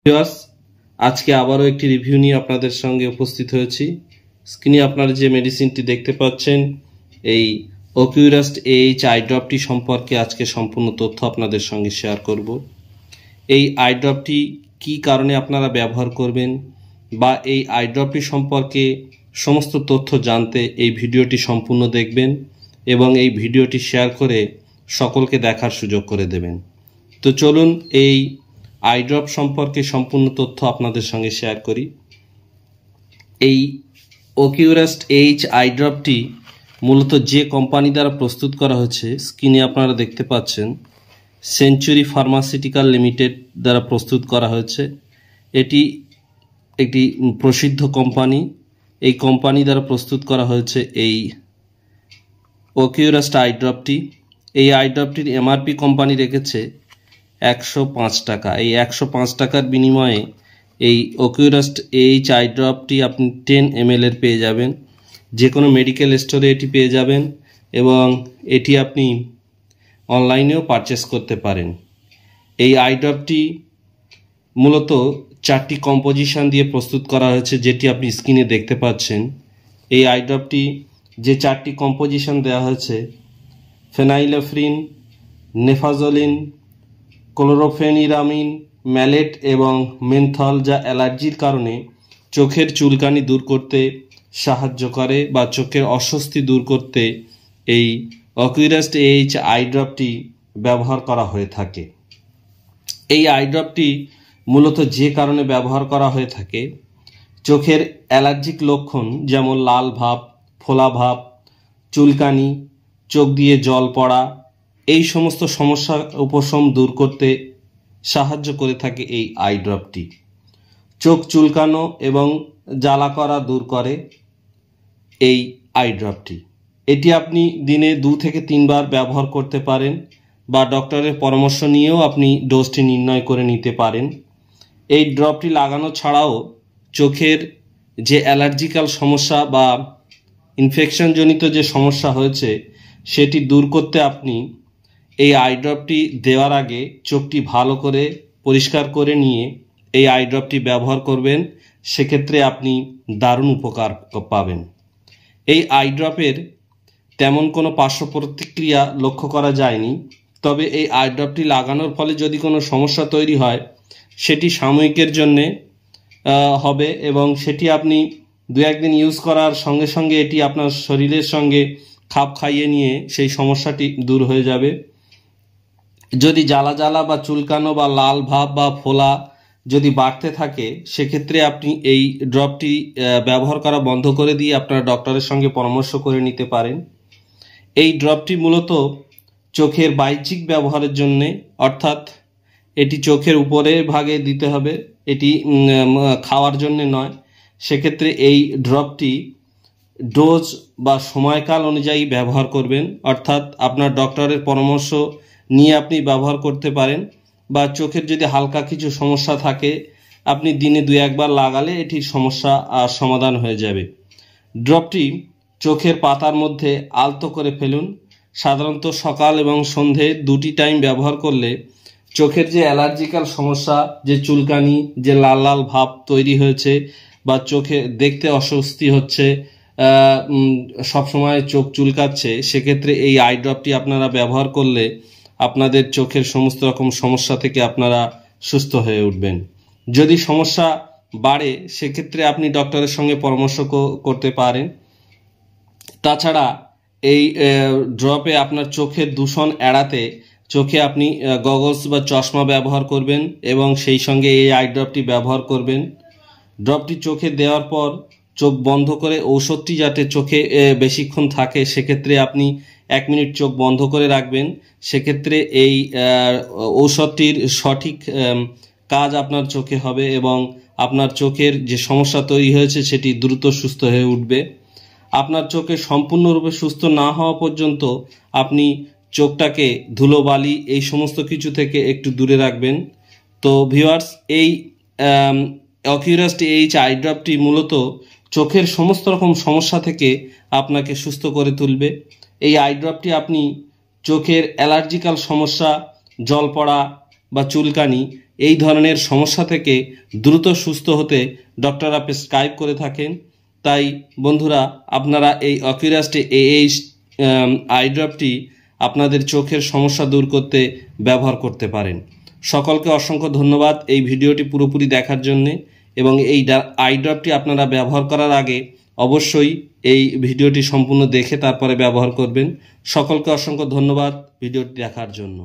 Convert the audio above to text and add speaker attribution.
Speaker 1: Viewers, আজকে আবারও একটি রিভিউ নিয়ে আপনাদের সঙ্গে উপস্থিত হয়েছি। স্ক্রিনে আপনারা যে মেডিসিনটি দেখতে পাচ্ছেন, এই অকিউরাস্ট এইচ আই ড্রপটি সম্পর্কে আজকে সম্পূর্ণ তথ্য আপনাদের সঙ্গে শেয়ার করব। এই আই ড্রপটি কী কারণে আপনারা ব্যবহার করবেন বা এই আই ড্রপটি সম্পর্কে সমস্ত তথ্য জানতে এই ভিডিওটি সম্পূর্ণ দেখবেন এবং এই ভিডিওটি শেয়ার করে সকলকে দেখার সুযোগ করে দেবেন। তো চলুন এই আই ড্রপ সম্পর্কে সম্পূর্ণ তথ্য আপনাদের সঙ্গে শেয়ার করি। এই অকিউরাস্ট এইচ আই ড্রপটি মূলত যে কোম্পানি দ্বারা প্রস্তুত করা হয়েছে, স্ক্রিনে আপনারা দেখতে পাচ্ছেন, সেঞ্চুরি ফার্মাসিউটিক্যাল লিমিটেড দ্বারা প্রস্তুত করা হয়েছে। এটি একটি প্রসিদ্ধ কোম্পানি। এই কোম্পানি দ্বারা প্রস্তুত করা হয়েছে এই অকিউরাস্ট আই ড্রপটি। এই আই ড্রপটির এমআরপি কোম্পানি রেখেছে 105 টাকা। এই 105 টাকার বিনিময়ে এই অকিউরাস্ট এইচ আই ড্রপটি আপনি 10 ml এর পেয়ে যাবেন। যে কোনো মেডিকেল স্টোরে এটি পেয়ে যাবেন এবং এটি আপনি অনলাইনেও পারচেস করতে পারেন। এই আই ড্রপটি মূলত 4টি কম্পোজিশন দিয়ে প্রস্তুত করা হয়েছে, যেটি আপনি স্ক্রিনে দেখতে পাচ্ছেন। এই আই ড্রপটি যে 4টি কম্পোজিশন দেওয়া হয়েছে, ফেনাইলেফ্রিন, নেফাজোলিন, ক্লোরোফেনিরামিন, ম্যালেট এবং মেনথল, যা অ্যালার্জির কারণে চোখের চুলকানি দূর করতে সাহায্য করে বা চোখের অস্বস্তি দূর করতে এই অকিউরাস্ট এইচ আই ড্রপটি ব্যবহার করা হয়ে থাকে। এই আই ড্রপটি মূলত যে কারণে ব্যবহার করা হয়ে থাকে, চোখের অ্যালার্জিক লক্ষণ যেমন লাল ভাব, ফোলা ভাব, চুলকানি, চোখ দিয়ে জল পড়া, এই সমস্ত সমস্যার উপশম দূর করতে সাহায্য করে থাকে এই আই ড্রপটি। চোখ চুলকানো এবং জ্বালা করা দূর করে এই আই ড্রপটি। এটি আপনি দিনে 2 থেকে 3 বার ব্যবহার করতে পারেন বা ডক্টরের পরামর্শ নিয়েও আপনি ডোজটি নির্ণয় করে নিতে পারেন। এই ড্রপটি লাগানো ছাড়াও চোখের যে অ্যালার্জিক্যাল সমস্যা বা ইনফেকশনজনিত যে সমস্যা হয়েছে, সেটি দূর করতে আপনি এই আই ড্রপটি দেওয়ার আগে চোখটি ভালো করে পরিষ্কার করে নিয়ে এই আই ড্রপটি ব্যবহার করবেন। সেক্ষেত্রে আপনি দারুণ উপকার পাবেন। এই আই ড্রপের তেমন কোনো পার্শ্ব প্রতিক্রিয়া লক্ষ্য করা যায়নি, তবে এই আই ড্রপটি লাগানোর ফলে যদি কোনো সমস্যা তৈরি হয়, সেটি সাময়িকের জন্যে হবে এবং সেটি আপনি 2-1 দিন ইউজ করার সঙ্গে সঙ্গে এটি আপনার শরীরের সঙ্গে খাপ খাইয়ে নিয়ে সেই সমস্যাটি দূর হয়ে যাবে। যদি জ্বালা জ্বালা বা চুলকানো বা লাল ভাব বা ফোলা যদি বাড়তে থাকে, সেক্ষেত্রে আপনি এই ড্রপটি ব্যবহার করা বন্ধ করে দিয়ে আপনার ডক্টরের সঙ্গে পরামর্শ করে নিতে পারেন। এই ড্রপটি মূলত চোখের বাহ্যিক ব্যবহারের জন্যে, অর্থাৎ এটি চোখের উপরের ভাগে দিতে হবে, এটি খাওয়ার জন্যে নয়। সেক্ষেত্রে এই ড্রপটি ডোজ বা সময়কাল অনুযায়ী ব্যবহার করবেন, অর্থাৎ আপনার ডক্টরের পরামর্শ নিয়ে আপনি ব্যবহার করতে পারেন। বা চোখের যদি হালকা কিছু সমস্যা থাকে, আপনি দিনে 2-1 বার লাগালে এটির সমস্যা সমাধান হয়ে যাবে। ড্রপটি চোখের পাতার মধ্যে আলতো করে ফেলুন। সাধারণত সকাল এবং সন্ধে 2টি টাইম ব্যবহার করলে চোখের যে অ্যালার্জিক্যাল সমস্যা, যে চুলকানি, যে লাল লাল ভাব তৈরি হয়েছে বা চোখে দেখতে অস্বস্তি হচ্ছে, সবসময় চোখ চুলকাচ্ছে, সেক্ষেত্রে এই আই ড্রপটি আপনারা ব্যবহার করলে আপনাদের চোখের সমস্ত রকম সমস্যা থেকে আপনারা সুস্থ হয়ে উঠবেন। যদি সমস্যা বাড়ে, সেক্ষেত্রে আপনি ডক্টরের সঙ্গে পরামর্শ করতে পারেন। তাছাড়া এই ড্রপে আপনার চোখের দূষণ এড়াতে চোখে আপনি গগলস বা চশমা ব্যবহার করবেন এবং সেই সঙ্গে এই আই ড্রপটি ব্যবহার করবেন। ড্রপটি চোখে দেওয়ার পর চোখ বন্ধ করে ঔষধটি যাতে চোখে বেশিক্ষণ থাকে, সেক্ষেত্রে আপনি 1 মিনিট চোখ বন্ধ করে রাখবেন। সেক্ষেত্রে এই ঔষধটির সঠিক কাজ আপনার চোখে হবে এবং আপনার চোখের যে সমস্যা তৈরি হয়েছে সেটি দ্রুত সুস্থ হয়ে উঠবে। আপনার চোখে সম্পূর্ণরূপে সুস্থ না হওয়া পর্যন্ত আপনি চোখটাকে ধুলোবালি এই সমস্ত কিছু থেকে একটু দূরে রাখবেন। তো ভিউয়ার্স, এই অকিউরাস্ট এইচ আই ড্রপটি মূলত চোখের সমস্ত রকম সমস্যা থেকে আপনাকে সুস্থ করে তুলবে। এই আই ড্রপটি আপনি চোখের অ্যালার্জিক্যাল সমস্যা, জল পড়া বা চুলকানি, এই ধরনের সমস্যা থেকে দ্রুত সুস্থ হতে ডক্টররা প্রেসক্রাইব করে থাকেন। তাই বন্ধুরা, আপনারা এই অকুরাস্ট AH আই ড্রপটি আপনাদের চোখের সমস্যা দূর করতে ব্যবহার করতে পারেন। সকলকে অসংখ্য ধন্যবাদ এই ভিডিওটি পুরোপুরি দেখার জন্যে, এবং এই আই ড্রপটি আপনারা ব্যবহার করার আগে অবশ্যই এই ভিডিওটি সম্পূর্ণ দেখে তারপরে ব্যবহার করবেন। সকলকে অসংখ্য ধন্যবাদ ভিডিওটি দেখার জন্য।